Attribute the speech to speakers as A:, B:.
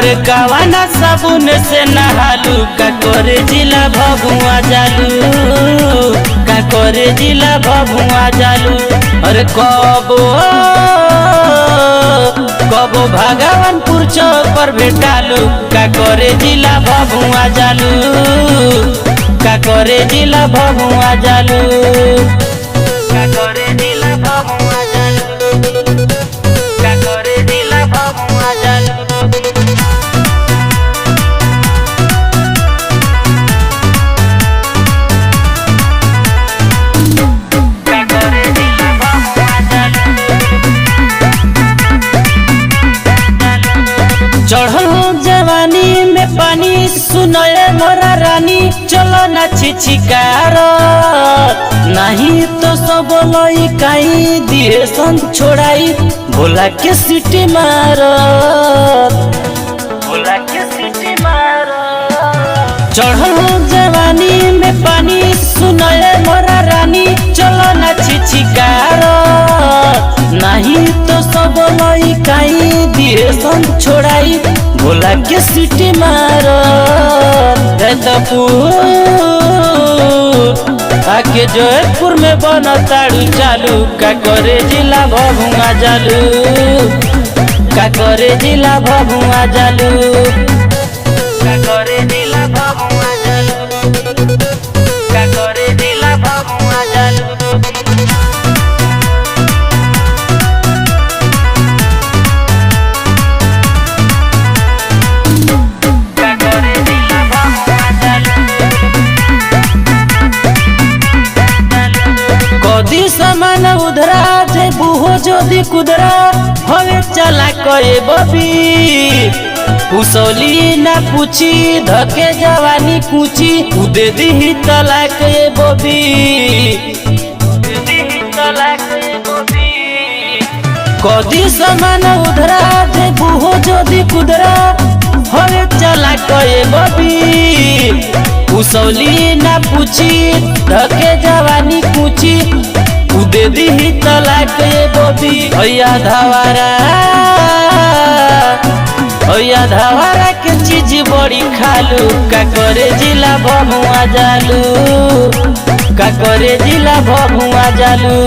A: अरे कवाना साबुन से नहालू का करे जिला भभुआ जालू का करे जिला भभुआ जालू। अरे कबो भगवानपुर चौक पर भेटालू का करे जिला भभुआ जालू का करे जिला भभुआ जालू का करे जिला भभुआ जालू का करे जिला भभुआ जालू। चढ़ल जवानी में पानी सुनए मोरा रानी चलो ना छिछिकार नहीं तो सब लई काई दिए सन छोड़ाई भोला के सिटी मार भोला के सिटी मार। चढ़ल जवानी में पानी सुनए मोरा रानी चलो ना छिछिकार नहीं तो सब लई काई दिए सन छोड़ाई भोला के सिटी मार। आके जयपुर में बना ताड़ू चालू का करे जिला भभुआ जालू का करे जिला भभुआ जालू का करे जिला भभुआ जालू का करे जिला भभुआ जालू। कदी समान उधरा जे बुहो जोदी कुदरा हवे चला कए बबी पुसौली ना पूछी धके जवानी कुची उदे दी तलाक ए बबी कदी समान उधरा जे बुहो जोदी कुदरा हवे चला कए बबी पुसौली ना पूछी धके जवानी कुची उदे दी तलाक ए बबी। भैया धावारा के चीज बड़ी खालू का करे जिला भभुआ जालू का करे जिला भभुआ जालू।